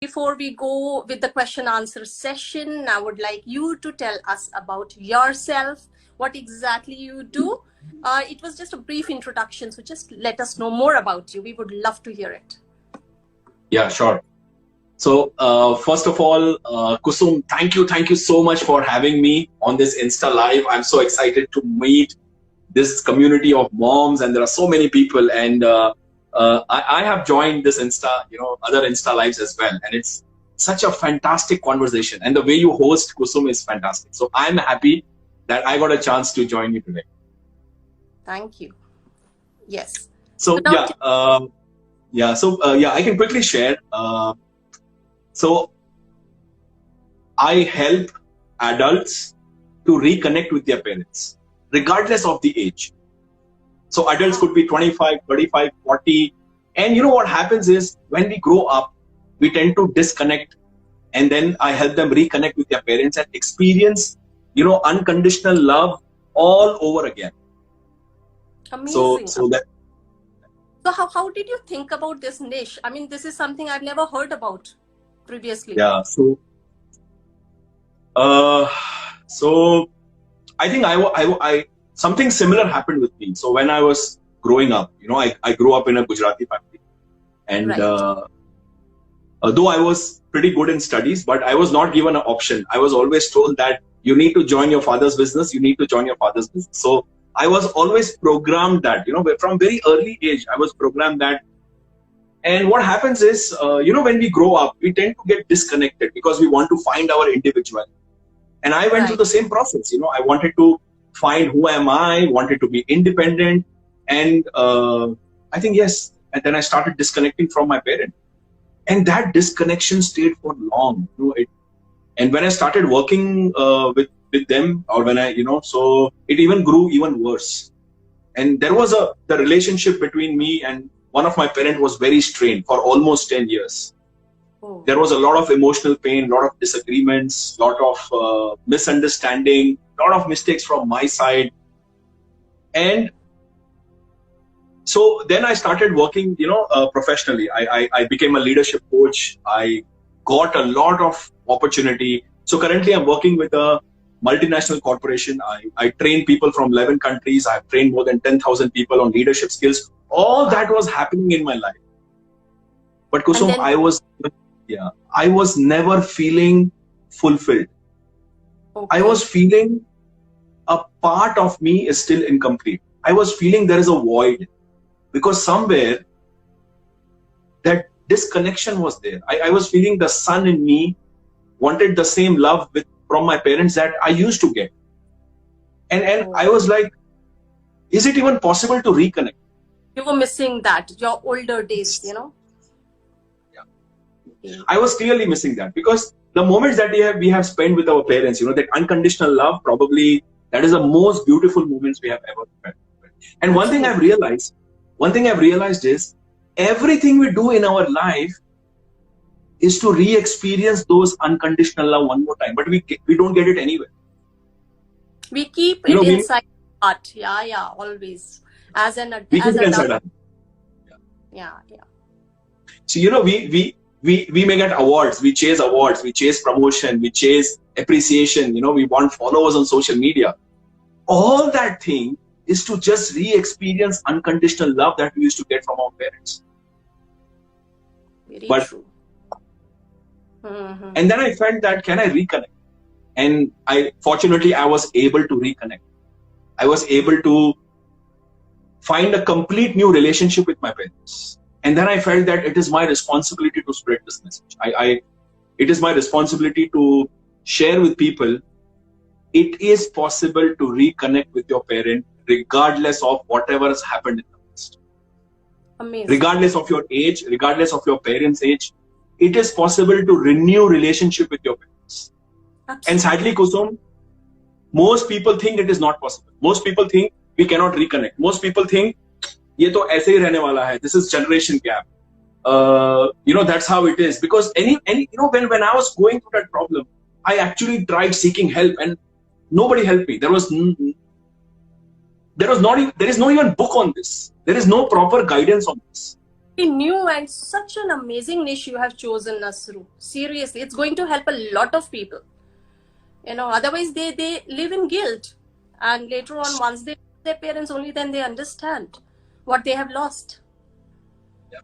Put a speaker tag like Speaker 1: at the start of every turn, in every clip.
Speaker 1: Before we go with the question answer session, I would like you to tell us about yourself, what exactly you do. It was just a brief introduction, so just let us know more about you. We would love to hear it.
Speaker 2: Yeah, sure. So first of all, Kusum, thank you so much for having me on this Insta Live. I'm so excited to meet this community of moms, and there are so many people, and I have joined this other Insta Lives as well, and it's such a fantastic conversation, and the way you host, Kusum, is fantastic. So I'm happy that I got a chance to join you today.
Speaker 1: Thank you. Yes.
Speaker 2: So I can quickly share. So I help adults to reconnect with their parents, regardless of the age. So adults could be 25, 35, 40. And you know what happens is when we grow up, we tend to disconnect. And then I help them reconnect with their parents and experience, unconditional love all over again.
Speaker 1: Amazing.
Speaker 2: So
Speaker 1: how did you think about this niche? I mean, this is something I've never heard about previously.
Speaker 2: Yeah. So I think I something similar happened with me. So when I was growing up, I grew up in a Gujarati family, and
Speaker 1: Right.
Speaker 2: Though I was pretty good in studies, but I was not given an option. I was always told that you need to join your father's business. You need to join your father's business. So I was always programmed that, from very early age, I was programmed that. And what happens is, when we grow up, we tend to get disconnected because we want to find our individuality. And I went through the same process. I wanted to find who am I, wanted to be independent. And I think, yes. And then I started disconnecting from my parent. And that disconnection stayed for long. And when I started working with them, or when so it even grew even worse. And there was the relationship between me and one of my parents was very strained for almost 10 years.
Speaker 1: Oh.
Speaker 2: There was a lot of emotional pain, a lot of disagreements, a lot of misunderstanding, a lot of mistakes from my side. And so then I started working, professionally. I became a leadership coach. I got a lot of opportunity. So currently I'm working with a multinational corporation. I train people from 11 countries. I've trained more than 10,000 people on leadership skills. All that was happening in my life. But Kusum, I was never feeling fulfilled.
Speaker 1: Okay.
Speaker 2: I was feeling a part of me is still incomplete. I was feeling there is a void because somewhere that disconnection was there. I was feeling the son in me wanted the same love from my parents that I used to get. And I was like, is it even possible to reconnect?
Speaker 1: You were missing that, your older days,
Speaker 2: Yeah. I was clearly missing that because the moments that we have spent with our parents, that unconditional love, probably that is the most beautiful moments we have ever spent. And one thing I've realized is everything we do in our life is to re-experience those unconditional love one more time, but we don't get it anywhere.
Speaker 1: We keep it inside our heart. Yeah, always. As an adult. Yeah.
Speaker 2: So we may get awards, we chase promotion, we chase appreciation, we want followers on social media. All that thing is to just re-experience unconditional love that we used to get from our parents.
Speaker 1: Very true.
Speaker 2: And then I felt that, can I reconnect? And fortunately, I was able to reconnect. I was able to find a complete new relationship with my parents. And then I felt that it is my responsibility to spread this message. It is my responsibility to share with people. It is possible to reconnect with your parent regardless of whatever has happened in the past.
Speaker 1: Amazing.
Speaker 2: Regardless of your age, regardless of your parents' age, it is possible to renew relationship with your parents.
Speaker 1: Absolutely.
Speaker 2: And sadly, Kusum, most people think it is not possible. Most people think we cannot reconnect. Most people think ये तो ऐसे ही रहने वाला है. This is generation gap. That's how it is. Because when I was going through that problem, I actually tried seeking help and nobody helped me. There is no even book on this. There is no proper guidance on this.
Speaker 1: new and such an amazing niche you have chosen, Nasru. Seriously, it's going to help a lot of people. Otherwise they live in guilt. And later on, once they lose their parents, only then they understand what they have lost.
Speaker 2: Yeah.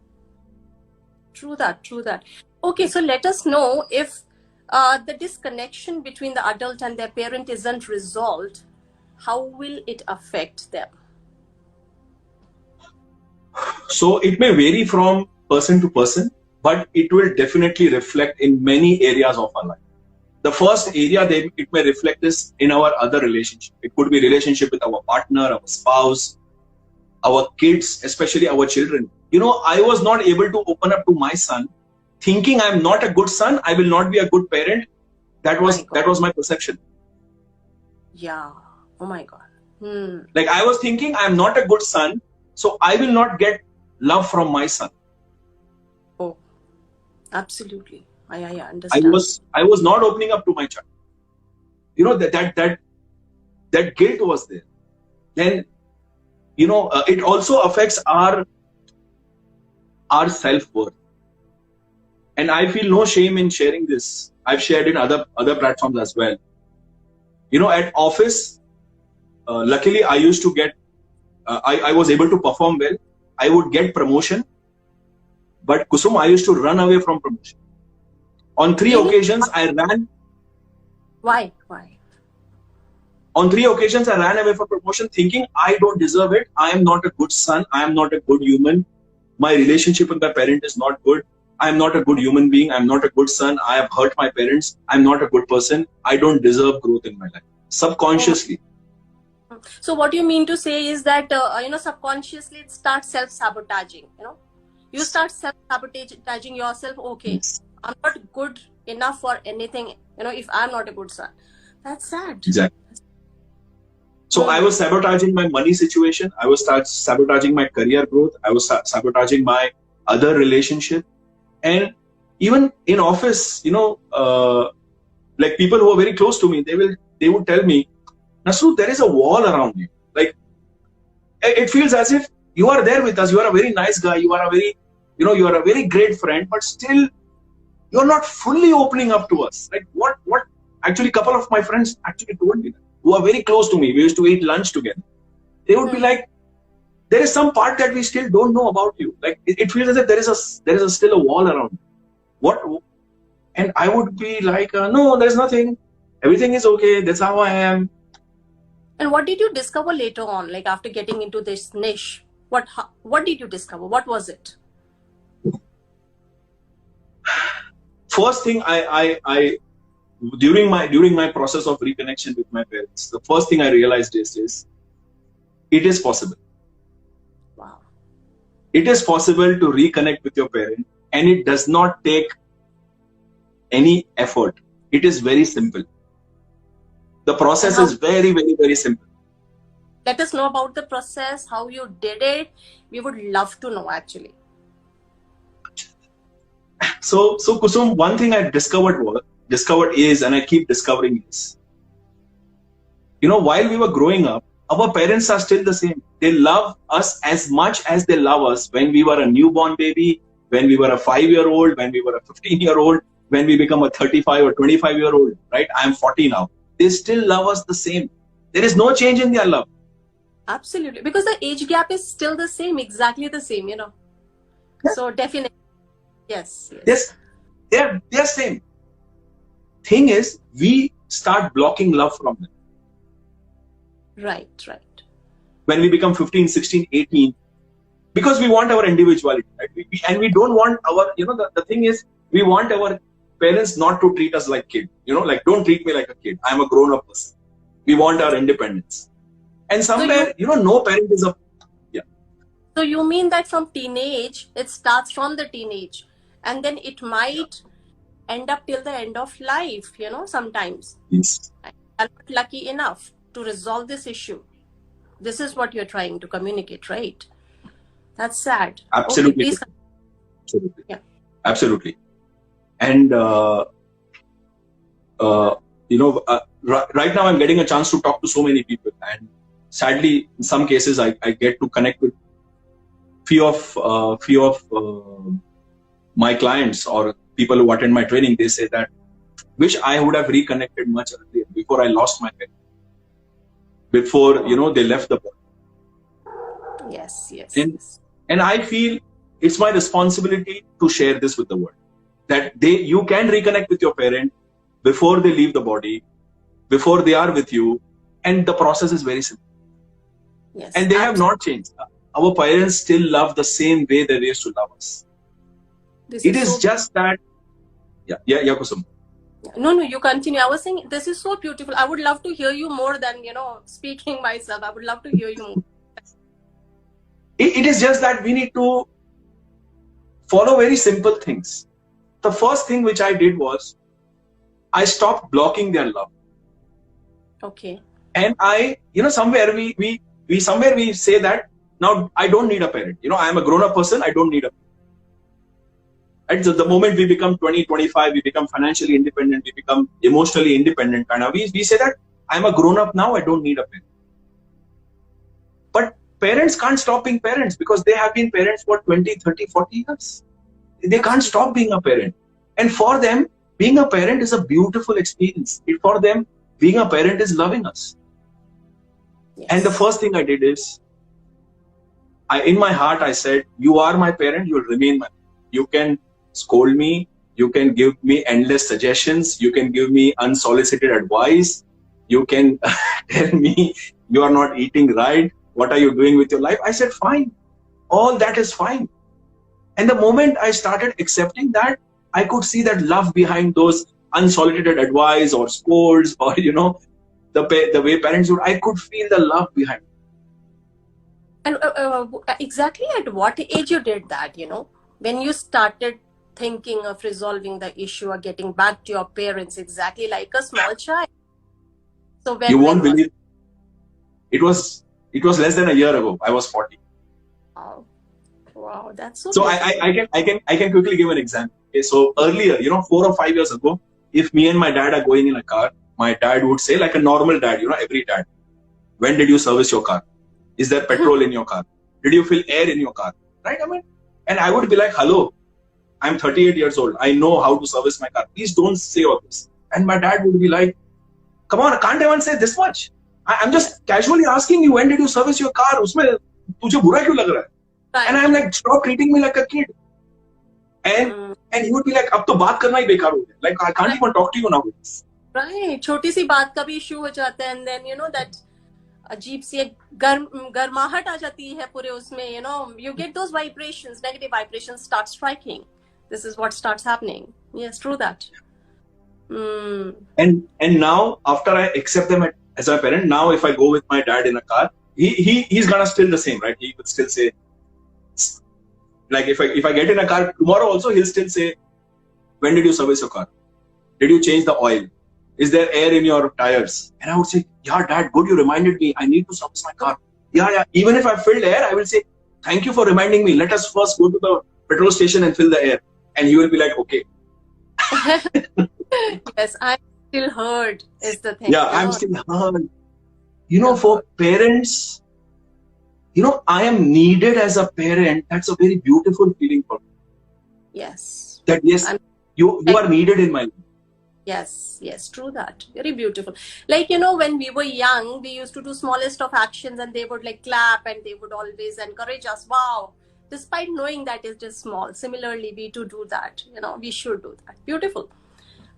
Speaker 1: True that, true that. Okay, so let us know if the disconnection between the adult and their parent isn't resolved, how will it affect them?
Speaker 2: So it may vary from person to person, but it will definitely reflect in many areas of our life. The first area that it may reflect is in our other relationship. It could be relationship with our partner, our spouse, our kids, especially our children. I was not able to open up to my son, thinking I'm not a good son, I will not be a good parent. That was my perception.
Speaker 1: Yeah. Oh my God.
Speaker 2: Like I was thinking I'm not a good son, so I will not get love from my son.
Speaker 1: Oh, absolutely. I understand.
Speaker 2: I was not opening up to my child. That guilt was there. Then it also affects our self-worth. And I feel no shame in sharing this. I've shared in other platforms as well. At office, luckily I used to get, I was able to perform well. I would get promotion. But Kusum, I used to run away from promotion. On 3 occasions, I ran.
Speaker 1: Why?
Speaker 2: On 3 occasions, I ran away from promotion thinking I don't deserve it. I am not a good son. I am not a good human. My relationship with my parent is not good. I am not a good human being. I'm not a good son. I have hurt my parents. I'm not a good person. I don't deserve growth in my life. Subconsciously.
Speaker 1: So what you mean to say is that, subconsciously it starts self-sabotaging, You start self-sabotaging yourself. Okay, I'm not good enough for anything, if I'm not a good son. That's sad.
Speaker 2: Exactly. So I was sabotaging my money situation. I was sabotaging my career growth. I was sabotaging my other relationship. And even in office, like people who are very close to me, they would tell me, Nasru, there is a wall around you. Like, it feels as if you are there with us. You are a very nice guy. You are a very, you are a very great friend, but still you're not fully opening up to us. Like what actually, a couple of my friends actually told me that, who are very close to me. We used to eat lunch together. They would be like, there is some part that we still don't know about you. Like it feels as if there is still a wall around you. What? And I would be like, no, there's nothing. Everything is okay. That's how I am.
Speaker 1: And what did you discover later on, like after getting into this niche? What did you discover? What was it?
Speaker 2: First thing I during my process of reconnection with my parents, the first thing I realized is it is possible.
Speaker 1: Wow.
Speaker 2: It is possible to reconnect with your parent, and it does not take any effort. It is very simple. The process is very, very, very simple.
Speaker 1: Let us know about the process, how you did it. We would love to know, actually.
Speaker 2: So Kusum, one thing I discovered is, and I keep discovering is, while we were growing up, our parents are still the same. They love us as much as they love us when we were a newborn baby, when we were a 5-year-old, when we were a 15-year-old, when we become a 35 or 25-year-old, right? I am 40 now. They still love us the same. There is no change in their love.
Speaker 1: Absolutely. Because the age gap is still the same, exactly the same, Yeah. So definitely, yes.
Speaker 2: They're same. Thing is, we start blocking love from them.
Speaker 1: Right.
Speaker 2: When we become 15, 16, 18, because we want our individuality, right? And we don't want our, the thing is, we want our parents not to treat us like kid, like don't treat me like a kid. I'm a grown-up person. We want our independence. And somewhere, no parent is
Speaker 1: So you mean that from teenage, it starts from the teenage, and then it might end up till the end of life, sometimes.
Speaker 2: Yes.
Speaker 1: I'm not lucky enough to resolve this issue. This is what you're trying to communicate, right? That's sad.
Speaker 2: Absolutely.
Speaker 1: Okay, please.
Speaker 2: Absolutely. Yeah. Absolutely. And, right now I'm getting a chance to talk to so many people. And sadly, in some cases, I get to connect with few of my clients or people who attend my training, they say that wish I would have reconnected much earlier before I lost my parents, before they left the body.
Speaker 1: Yes, yes,
Speaker 2: And
Speaker 1: yes.
Speaker 2: and I feel it's my responsibility to share this with the world, that you can reconnect with your parent before they leave the body, before they are with you, and the process is very simple.
Speaker 1: Yes,
Speaker 2: And they have not changed. Our parents still love the same way they used to love us.
Speaker 1: this
Speaker 2: It
Speaker 1: is
Speaker 2: is
Speaker 1: so.
Speaker 2: just that, yeah, Kusum.
Speaker 1: No, no, you continue. I was saying this is so beautiful. I would love to hear you more than speaking myself. I would love to hear you more.
Speaker 2: It is just that we need to follow very simple things. The first thing which I did was I stopped blocking their love.
Speaker 1: Okay.
Speaker 2: And somewhere we say that now I don't need a parent. I am a grown-up person. I don't need a parent. Right? So the moment we become 20, 25, we become financially independent, we become emotionally independent. Kind of, we say that I'm a grown-up now. I don't need a parent. But parents can't stop being parents because they have been parents for 20, 30, 40 years. They can't stop being a parent. And for them, being a parent is a beautiful experience. For them, being a parent is loving us. Yes. And the first thing I did is, in my heart, I said, you are my parent, you'll remain my parent. You can scold me, you can give me endless suggestions, you can give me unsolicited advice, you can tell me you are not eating right, what are you doing with your life? I said, fine, all that is fine. And the moment I started accepting that, I could see that love behind those unsolicited advice or scolds or, the way parents would, I could feel the love behind it.
Speaker 1: And exactly at what age you did that, when you started thinking of resolving the issue or getting back to your parents, exactly like a small child? So when
Speaker 2: you won't believe it was less than a year ago. I was 40.
Speaker 1: Wow, that's so.
Speaker 2: So I can quickly give an example. Okay, so earlier, 4 or 5 years ago, if me and my dad are going in a car, my dad would say, like a normal dad, every dad, when did you service your car? Is there petrol in your car? Did you fill air in your car? Right? And I would be like, hello, I'm 38 years old. I know how to service my car. Please don't say all this. And my dad would be like, come on, can't anyone say this much? I'm just casually asking you, when did you service your car? Usme tujhe bura kyun lag raha hai? And I'm like, stop treating me like a kid. And he would be like, ab to baat karna hi bekar ho gaya. Like, I can't even talk to you now with this.
Speaker 1: Right. Choti si baat ka bhi issue ho jata hai, and then that अजीब सी एक गर्माहट आ जाती है पूरे उसमें, you get those vibrations, negative vibrations start striking. This is what starts happening. Yes, true that.
Speaker 2: And now, after I accept them as my parent, now if I go with my dad in a car, he's gonna still the same, right? He would still say, like if I get in a car tomorrow also, he'll still say, when did you service your car? Did you change the oil? Is there air in your tires? And I would say, yeah, dad, good, you reminded me. I need to service my car. Yeah. Even if I filled air, I will say, thank you for reminding me. Let us first go to the petrol station and fill the air. And he will be like, okay.
Speaker 1: Yes, I'm still heard is the thing.
Speaker 2: Yeah, I'm still heard. For parents, I am needed as a parent. That's a very beautiful feeling for me.
Speaker 1: Yes.
Speaker 2: That yes, you are needed in my life.
Speaker 1: Yes, true that. Very beautiful. Like, when we were young, we used to do smallest of actions and they would like clap and they would always encourage us. Wow. Despite knowing that it's just small. Similarly, we to do that, we should do that. Beautiful.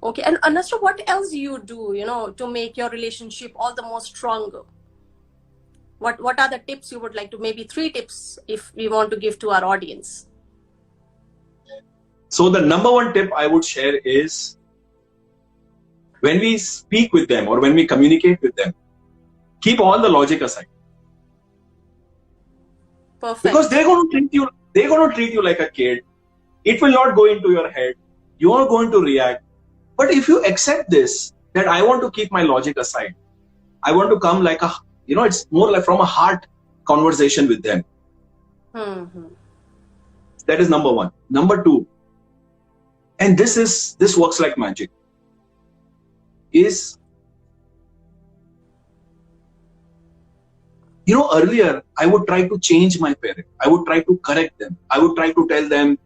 Speaker 1: Okay. And Nasru, what else you do, to make your relationship all the more stronger? What are the tips you would like to, maybe 3 tips if we want to give to our audience?
Speaker 2: So the number 1 tip I would share is, when we speak with them or when we communicate with them, keep all the logic aside.
Speaker 1: Perfect.
Speaker 2: Because they're going to treat you like a kid. It will not go into your head. You are going to react. But if you accept this, that I want to keep my logic aside, I want to come like it's more like from a heart conversation with them. That is number 1. Number 2, and this works like magic, is earlier I would try to change my parent. I would try to correct them. I would try to tell them,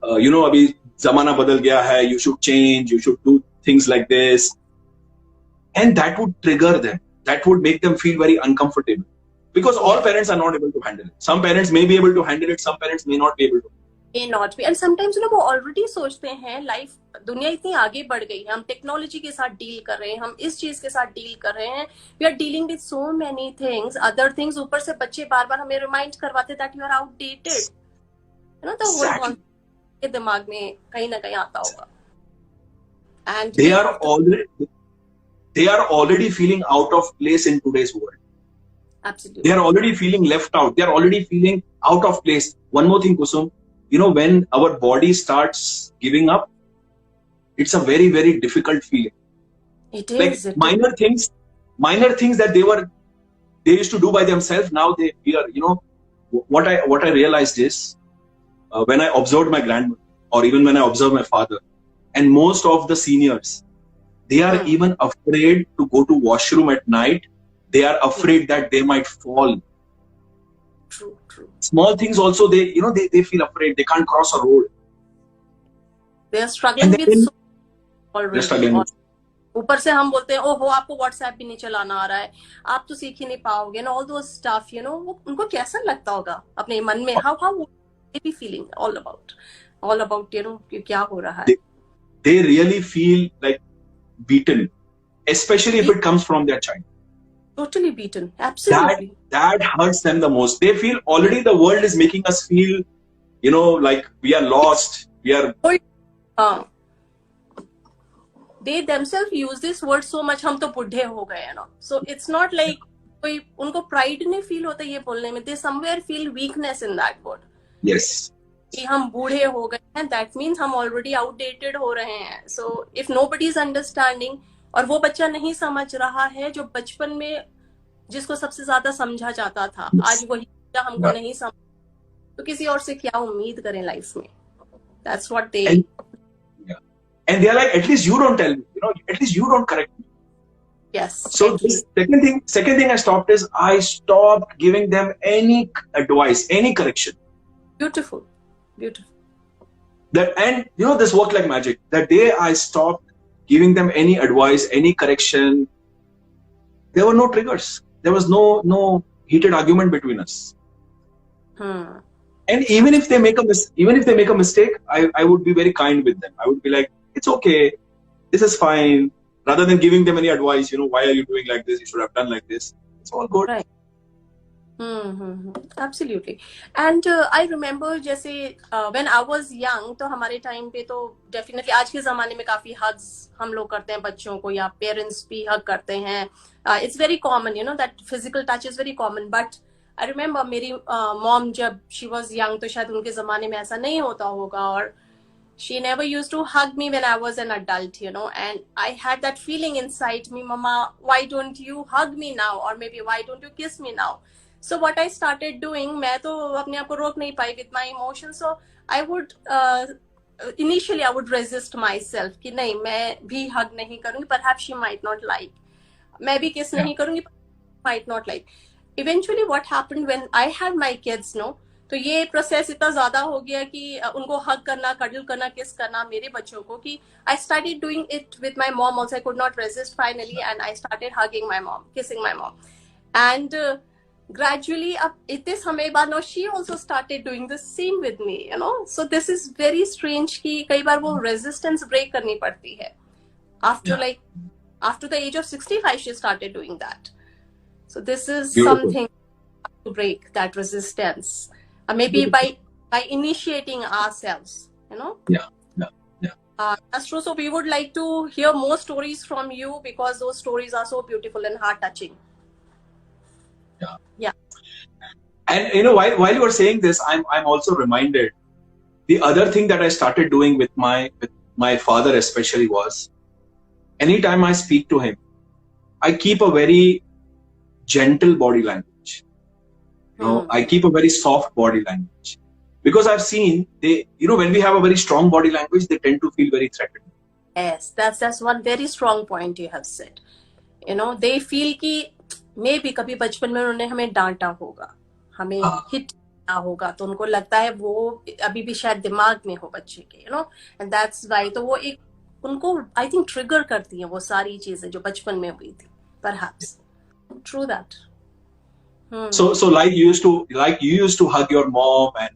Speaker 2: abhi zamana badal gaya hai, you should change, you should do things like this. And that would trigger them. That would make them feel very uncomfortable. Because all parents are not able to handle it. Some parents may be able to handle it, some parents may not be able to.
Speaker 1: May not be. And sometimes वो already सोचते हैं life दुनिया इतनी आगे बढ़ गई है, हम टेक्नोलॉजी के साथ डील कर रहे हैं, हम इस चीज के साथ डील कर रहे हैं, we are dealing with so many things, other things, ऊपर से बच्चे बार बार हमें रिमाइंड करवाते दैट यू आर आउटडेटेड, तो वो के दिमाग में कहीं ना कहीं आता होगा. And
Speaker 2: they are already feeling out of place in today's world.
Speaker 1: Absolutely.
Speaker 2: They are already feeling left out. They are already feeling out of place. One more thing, Kusum, when our body starts giving up, it's a very, very difficult feeling.
Speaker 1: It is.
Speaker 2: Like minor things that they used to do by themselves. Now they fear. What I realized is when I observed my grandmother, or even when I observed my father, and most of the seniors, they are even afraid to go to washroom at night. They are afraid that they might fall.
Speaker 1: True.
Speaker 2: Small things also, they feel afraid. They can't cross a road.
Speaker 1: They are struggling with so already. ऊपर से हम बोलते हैं ओहो आपको WhatsApp भी नहीं चलाना आ रहा है, आप तो सीख ही नहीं पाओगे, and all those stuff, वो उनको कैसा लगता होगा अपने मन में, how they be feeling all about क्या हो रहा है.
Speaker 2: They really feel like beaten, especially if it comes from their child.
Speaker 1: Totally beaten. Absolutely.
Speaker 2: That hurts them the most. They feel already the world is making us feel, like we are lost. We are.
Speaker 1: They themselves use this word so much. हम तो बुढ़े हो गए ना. So it's not like कोई उनको pride नहीं feel होता ये बोलने में. They somewhere feel weakness in that word.
Speaker 2: Yes.
Speaker 1: कि हम बूढ़े हो गए हैं. That means हम already outdated हो रहे हैं. So if nobody is understanding, और वो बच्चा नहीं समझ रहा है जो बचपन में जिसको सबसे ज्यादा समझा जाता था, आज वही हमको नहीं समझ, तो किसी और से क्या उम्मीद करें लाइफ में. That's what they.
Speaker 2: And they are like, at least you don't tell me, at least you don't correct me.
Speaker 1: Yes.
Speaker 2: So this second thing I stopped is I stopped giving them any advice, any correction.
Speaker 1: Beautiful.
Speaker 2: And this worked like magic. That day I stopped giving them any advice, any correction. There were no triggers. There was no heated argument between us. And even if they make a mistake, I would be very kind with them. I would be like, it's okay, this is fine. Rather than giving them any advice, why are you doing like this? You should have done like this. It's all good.
Speaker 1: Right. Absolutely. And I remember जैसे when I was young, तो हमारे time पे तो definitely आज के ज़माने में काफी hugs हम लोग करते हैं बच्चों को, या parents भी hug करते हैं. It's very common, that physical touch is very common. But I remember मेरी mom जब she was young, तो शायद उनके ज़माने में ऐसा नहीं होता होगा, और she never used to hug me when I was an adult, and I had that feeling inside me, Mama, why don't you hug me now? Or maybe why don't you kiss me now? So what I started doing, मैं तो अपने आप को रोक नहीं पाई with my emotions, so I would initially I would resist myself कि नहीं मैं भी hug नहीं करूँगी, perhaps she might not like, मैं भी kiss नहीं करूँगी, might not like. Eventually what happened when I had my kids, तो ये प्रोसेस इतना ज्यादा हो गया कि उनको हग करना, कडल करना, किस करना मेरे बच्चों को, कि I started doing it with my mom also. I could not resist finally, and I started hugging my mom, kissing my mom, and gradually अब इतने समय बाद now she also started doing the same with me, so this is very strange कि कई बार वो resistance break करनी पड़ती है. After the age of 65 she started doing that. So this is something to break that resistance. Maybe by initiating ourselves,
Speaker 2: Yeah.
Speaker 1: Nasru, so we would like to hear more stories from you, because those stories are so beautiful and heart touching. Yeah.
Speaker 2: And while you were saying this, I'm also reminded the other thing that I started doing with my father especially was, anytime I speak to him, I keep a very gentle body language. I keep a very soft body language, because I've seen when we have a very strong body language, they tend to feel very threatened.
Speaker 1: Yes, that's one very strong point you have said. They feel कि मे भी कभी बचपन में उन्होंने हमें डांटा होगा, हमें
Speaker 2: हाँ.
Speaker 1: हिट किया होगा, तो उनको लगता है वो अभी भी शायद दिमाग में हो बच्चे के, एंड दैट्स वाई, तो वो एक उनको आई थिंक ट्रिगर करती हैं वो सारी चीजें जो बचपन में हुई थी, perhaps. True that.
Speaker 2: So like you used to hug your mom and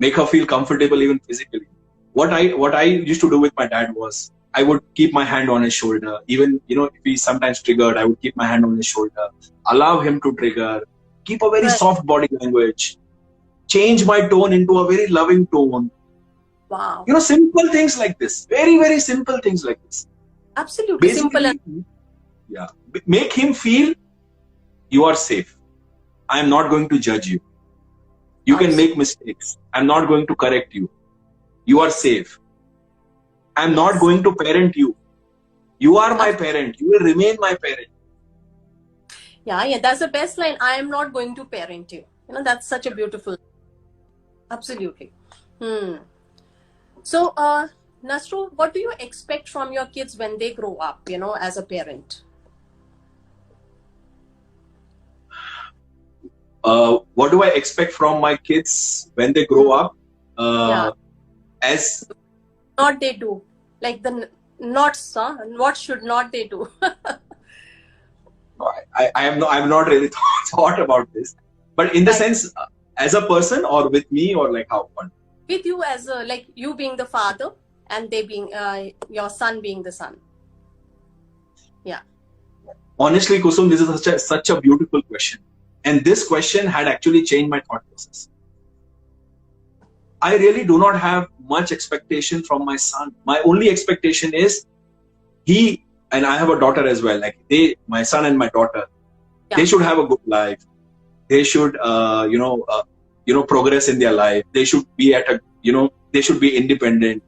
Speaker 2: make her feel comfortable even physically. What I used to do with my dad was I would keep my hand on his shoulder. Even if he's sometimes triggered, I would keep my hand on his shoulder, allow him to trigger, keep a very
Speaker 1: Right.
Speaker 2: soft body language, change my tone into a very loving tone.
Speaker 1: Wow.
Speaker 2: Simple things like this. Very, very simple things like this.
Speaker 1: Absolutely simple.
Speaker 2: Basically, yeah, make him feel you are safe. I am not going to judge you. You can make mistakes. I'm not going to correct you. You are safe. I'm not going to parent you. You are my parent. You will remain my parent.
Speaker 1: Yeah, that's the best line. I am not going to parent you. That's such a beautiful. Absolutely. So, Nasru, what do you expect from your kids when they grow up, as a parent?
Speaker 2: What do I expect from my kids when they grow up? As
Speaker 1: not they do, like the nots, huh? What should not they do?
Speaker 2: I'm not really thought about this, but in the sense, as a person or with me or like how?
Speaker 1: With you as like you being the father and they being your son being the son. Yeah.
Speaker 2: Honestly, Kusum, this is such a beautiful question. And this question had actually changed my thought process. I really do not have much expectation from my son. My only expectation is he, and I have a daughter as well, like my son and my daughter, they should have a good life. They should, progress in their life. They should be they should be independent.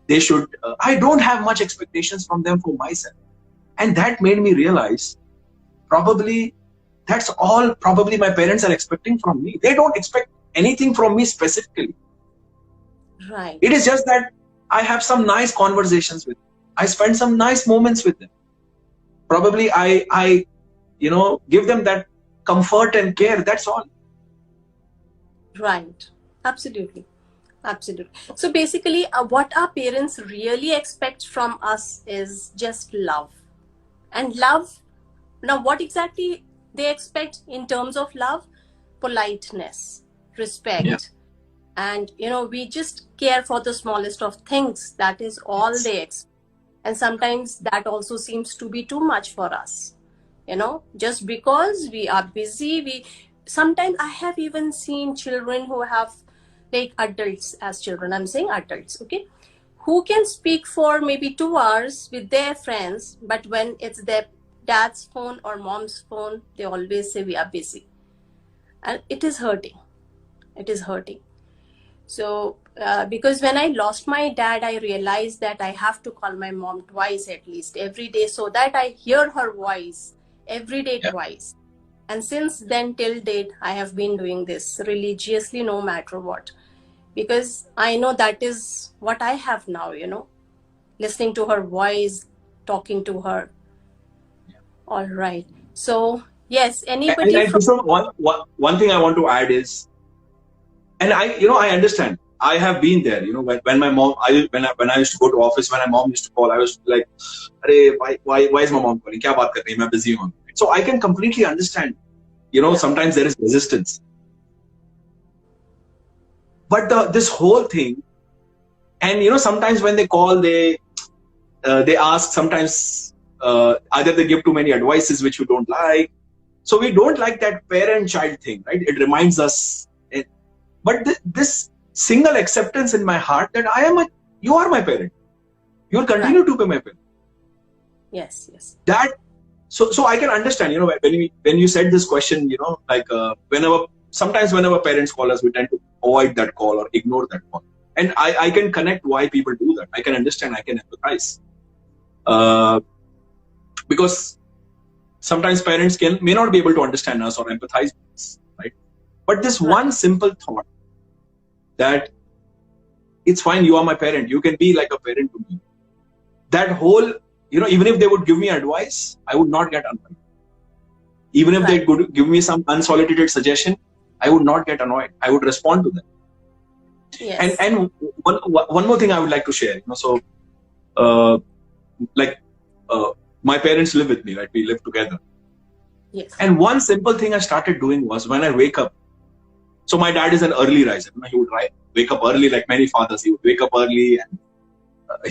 Speaker 2: They should, I don't have much expectations from them for myself. And that made me realize probably that's all probably my parents are expecting from me. They don't expect anything from me specifically.
Speaker 1: Right.
Speaker 2: It is just that I have some nice conversations with them. I spend some nice moments with them. Probably I give them that comfort and care. That's all.
Speaker 1: Right. Absolutely. Absolutely. So basically, what our parents really expect from us is just love. And love, now what exactly they expect in terms of love? Politeness, respect, and we just care for the smallest of things. That is all they expect. And sometimes that also seems to be too much for us, just because we are busy. Sometimes I have even seen children who have, like adults as children, I'm saying adults, okay, who can speak for maybe 2 hours with their friends, but when it's their dad's phone or mom's phone, they always say we are busy. And it is hurting. It is hurting. So, because when I lost my dad, I realized that I have to call my mom twice at least every day so that I hear her voice every day twice. And since then till date, I have been doing this religiously no matter what. Because I know that is what I have now, listening to her voice, talking to her. All right. So, yes, anybody
Speaker 2: and one thing I want to add is, and I understand. I have been there, when my mom, when I used to go to office, when my mom used to call, I was like, why is my mom calling? Kya baat kar rahi hai? Main busy hu. So I can completely understand, sometimes there is resistance. But this whole thing, and sometimes when they call, they ask, sometimes either they give too many advices which we don't like. So we don't like that parent-child thing, right? It reminds us. But this single acceptance in my heart that you are my parent. You will continue to be my parent.
Speaker 1: Yes.
Speaker 2: That so I can understand. When you said this question, like sometimes whenever parents call us, we tend to avoid that call or ignore that call. And I can connect why people do that. I can understand. I can empathize. Because sometimes parents may not be able to understand us or empathize with us, right? But this one simple thought that it's fine, you are my parent, you can be like a parent to me. That whole, even if they would give me advice, I would not get annoyed. Even if they could give me some unsolicited suggestion, I would not get annoyed. I would respond to them.
Speaker 1: Yes.
Speaker 2: And one more thing I would like to share. So my parents live with me, right? We live together.
Speaker 1: Yes.
Speaker 2: And one simple thing I started doing was when I wake up. So my dad is an early riser. He would wake up early, like many fathers. He would wake up early, and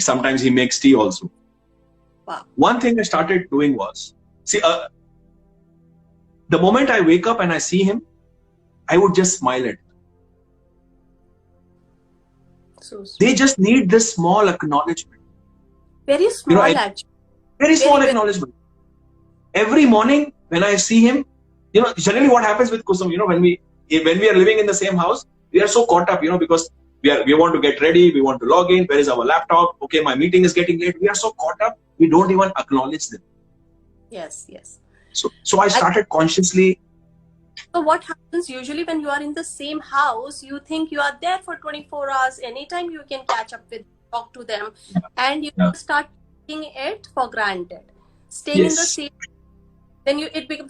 Speaker 2: sometimes he makes tea also.
Speaker 1: Wow.
Speaker 2: One thing I started doing was, the moment I wake up and I see him, I would just smile at him.
Speaker 1: So sweet.
Speaker 2: They just need this small acknowledgement.
Speaker 1: Very small, actually.
Speaker 2: Very small acknowledgement. Every morning when I see him, generally what happens with Kusum, when we are living in the same house, we are so caught up, because we want to get ready, we want to log in, where is our laptop? Okay, my meeting is getting late. We are so caught up, we don't even acknowledge them.
Speaker 1: Yes, yes.
Speaker 2: So I started consciously.
Speaker 1: So what happens usually when you are in the same house, you think you are there for 24 hours, anytime you can catch up with, talk to them, and you start taking it for granted. Staying in the same, then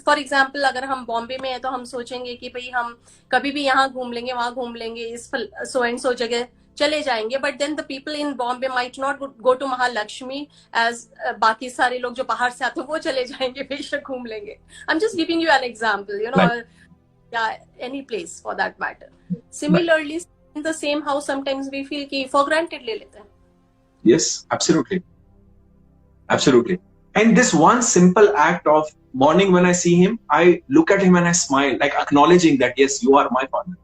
Speaker 1: for example, अगर हम बॉम्बे में है तो हम सोचेंगे कि भाई हम कभी भी यहाँ घूम लेंगे, वहाँ घूम लेंगे, इस so and so जगह चले जाएंगे, but then the people in Bombay might not go to Mahalakshmi as बाकी सारे लोग जो बाहर से आते हैं वो चले जाएंगे, बेशक घूम लेंगे. I'm just giving you an example, yeah, any place for that matter. Similarly, in the same house, sometimes we feel कि for granted ले लेते हैं.
Speaker 2: Yes, absolutely. Absolutely. And this one simple act of morning when I see him, I look at him and I smile, like acknowledging that, yes, you are my father.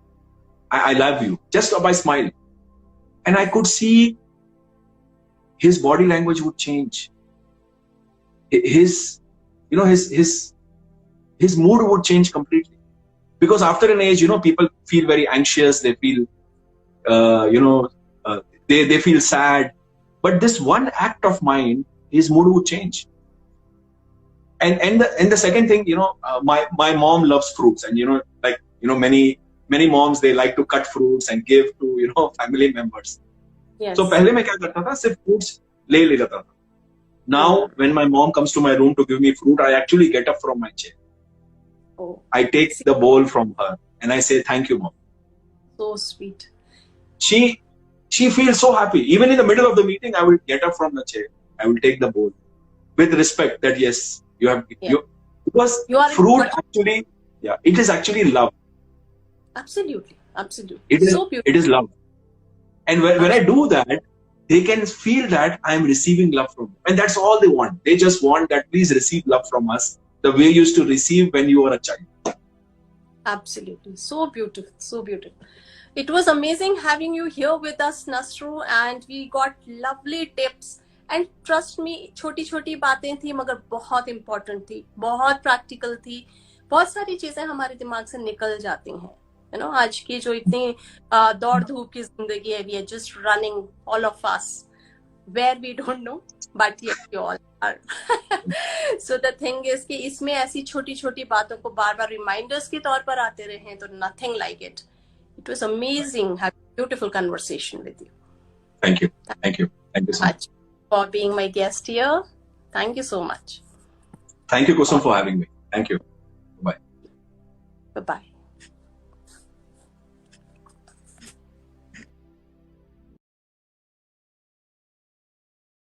Speaker 2: I love you, just by smiling. And I could see his body language would change. His mood would change completely. Because after an age, people feel very anxious. They feel, they feel sad. But this one act of mine, his mood would change. And the second thing, my mom loves fruits, and many moms, they like to cut fruits and give to family members.
Speaker 1: Yes.
Speaker 2: So पहले मैं क्या करता था, सिर्फ fruits ले लेता था. Now when my mom comes to my room to give me fruit, I actually get up from my chair.
Speaker 1: Oh.
Speaker 2: I take the bowl from her and I say, thank you, Mom.
Speaker 1: So sweet.
Speaker 2: She feels so happy. Even in the middle of the meeting, I will get up from the chair. I will take the bowl with respect that, yes, because fruit actually, it is actually love.
Speaker 1: Absolutely. Absolutely.
Speaker 2: It is,
Speaker 1: so beautiful.
Speaker 2: It is love. And when I do that, they can feel that I am receiving love from them. And that's all they want. They just want that, please receive love from us the way you used to receive when you were a child.
Speaker 1: Absolutely. So beautiful. So beautiful. It was amazing having you here with us, Nasru, and we got lovely tips. And trust me, छोटी-छोटी बातें थी मगर बहुत important थी, बहुत practical थी. बहुत सारी चीजें हमारे दिमाग से निकल जाती हैं. आज की जो इतनी दौड़ धूप की जिंदगी है, we are just running, all of us, where we don't know, but yet we all are. So the thing is कि इसमें ऐसी छोटी-छोटी बातों को बार-बार reminders के तौर पर आते रहे तो nothing like it. It was amazing having a beautiful conversation with you.
Speaker 2: Thank you. Thank you. Thank you so much
Speaker 1: for being my guest here. Thank you so much.
Speaker 2: Thank you, Kusum, for having me. Thank you. Bye.
Speaker 1: Bye-bye.